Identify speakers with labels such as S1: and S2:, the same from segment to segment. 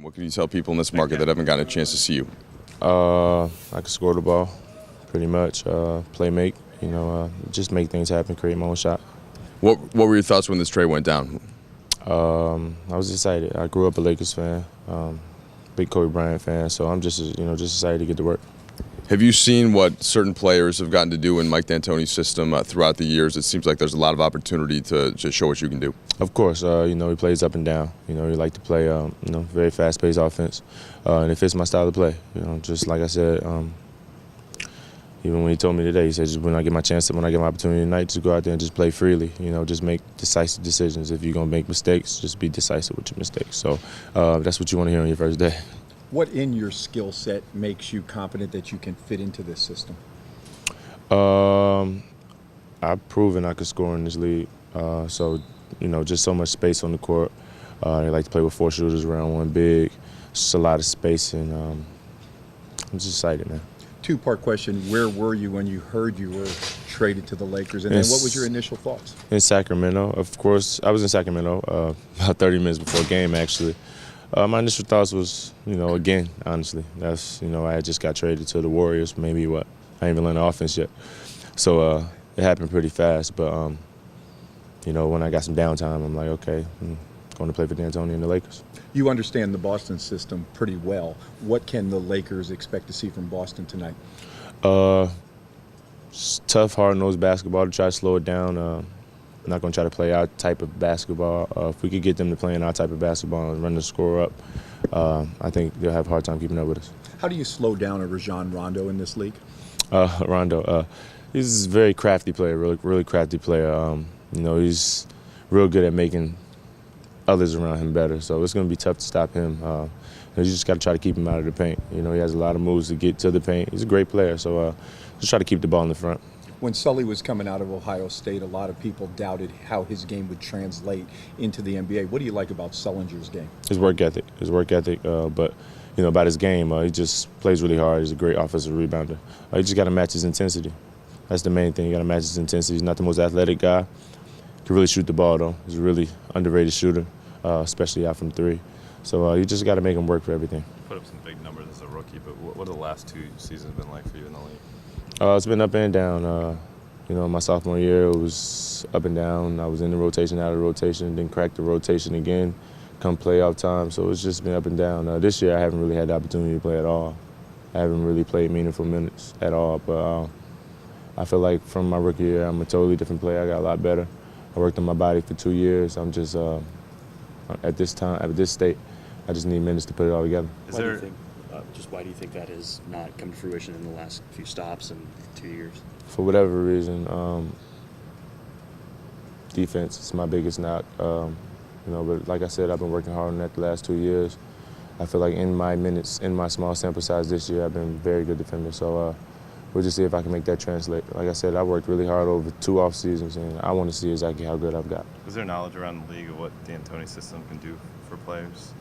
S1: And what can you tell people in this market that haven't gotten a chance to see you?
S2: I can score the ball, pretty much. Play make, just make things happen, create my own shot.
S1: What were your thoughts when this trade went down?
S2: I was excited. I grew up a Lakers fan, big Kobe Bryant fan, so I'm just excited to get to work.
S1: Have you seen what certain players have gotten to do in Mike D'Antoni's system throughout the years? It seems like there's a lot of opportunity to show what you can do.
S2: Of course, he plays up and down. He like to play, very fast-paced offense, and it fits my style of play. Just like I said, even when he told me today, he said, just when I get my opportunity tonight, just go out there and just play freely. Just make decisive decisions. If you're gonna make mistakes, just be decisive with your mistakes. So that's what you want to hear on your first day.
S3: What in your skill set makes you confident that you can fit into this system?
S2: I've proven I could score in this league. So, just so much space on the court. They like to play with 4 shooters around 1 big. Just a lot of space, and I'm just excited, man.
S3: Two-part question. Where were you when you heard you were traded to the Lakers? And then what was your initial thoughts?
S2: In Sacramento, of course. I was in Sacramento about 30 minutes before game, actually. My initial thoughts was, again, honestly, that's, I had just got traded to the Warriors. Maybe I ain't even learned the offense yet. So it happened pretty fast. But, when I got some downtime, I'm like, okay, I'm going to play for D'Antoni and the Lakers.
S3: You understand the Boston system pretty well. What can the Lakers expect to see from Boston tonight?
S2: Tough, hard-nosed basketball to try to slow it down. I'm not going to try to play our type of basketball. If we could get them to play in our type of basketball and run the score up, I think they'll have a hard time keeping up with us.
S3: How do you slow down a Rajon Rondo in this league?
S2: Rondo, he's a very crafty player, really crafty player. He's real good at making others around him better. So it's going to be tough to stop him. You just got to try to keep him out of the paint. He has a lot of moves to get to the paint. He's a great player, so just try to keep the ball in the front.
S3: When Sully was coming out of Ohio State, a lot of people doubted how his game would translate into the NBA. What do you like about Sullinger's game?
S2: His work ethic. But about his game, he just plays really hard. He's a great offensive rebounder. You just got to match his intensity. That's the main thing. You got to match his intensity. He's not the most athletic guy. Can really shoot the ball, though. He's a really underrated shooter, especially out from 3. So you just got to make him work for everything.
S4: Put up some big numbers as a rookie, but what have the last 2 seasons been like for you in the league?
S2: It's been up and down. My sophomore year, it was up and down. I was in the rotation, out of the rotation, then cracked the rotation again come playoff time. So it's just been up and down. This year, I haven't really had the opportunity to play at all. I haven't really played meaningful minutes at all. But I feel like from my rookie year, I'm a totally different player. I got a lot better. I worked on my body for 2 years. I'm just, at this state, I just need minutes to put it all together.
S5: Why do you think that has not come to fruition in the last few stops and 2 years?
S2: For whatever reason, defense is my biggest knock. But like I said, I've been working hard on that the last 2 years. I feel like in my minutes, in my small sample size this year, I've been a very good defender. So we'll just see if I can make that translate. Like I said, I worked really hard over 2 off seasons, and I want to see exactly how good I've got.
S4: Is there knowledge around the league of what D'Antoni's system can do for players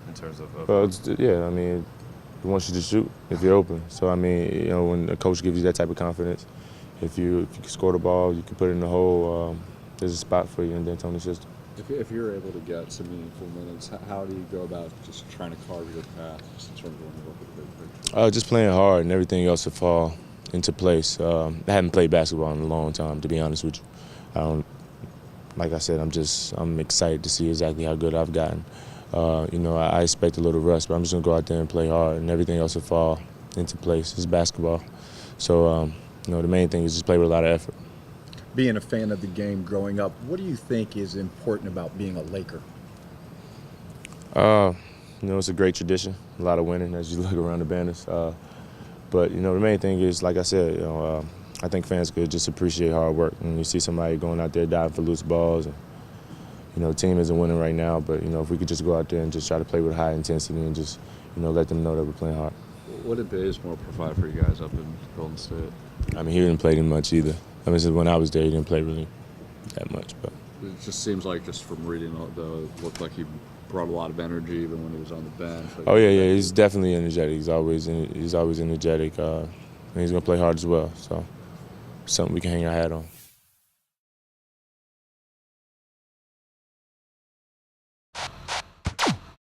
S4: in terms of?
S2: Yeah, he wants you to shoot if you're open. So, when a coach gives you that type of confidence, if you can score the ball, you can put it in the hole, there's a spot for you in D'Antoni's system.
S6: If you're able to get some meaningful minutes, how do you go about just trying to carve your path just in terms of when you look at the big picture?
S2: Just playing hard and everything else will fall into place. I haven't played basketball in a long time, to be honest with you. Like I said, I'm excited to see exactly how good I've gotten. I expect a little rust, but I'm just going to go out there and play hard, and everything else will fall into place. It's basketball. So, the main thing is just play with a lot of effort.
S3: Being a fan of the game growing up, what do you think is important about being a Laker?
S2: It's a great tradition, a lot of winning as you look around the banners. But, the main thing is, like I said, I think fans could just appreciate hard work. And you see somebody going out there diving for loose balls. And, the team isn't winning right now, but, if we could just go out there and just try to play with high intensity and just, let them know that we're playing hard.
S6: What did Bazemore provide for you guys up in Golden State?
S2: He didn't play them much either. Since when I was there, he didn't play really that much. But
S6: it just seems like, just from reading, it looked like he brought a lot of energy even when he was on the bench.
S2: He's definitely energetic. He's always energetic. And he's going to play hard as well. So something we can hang our hat on.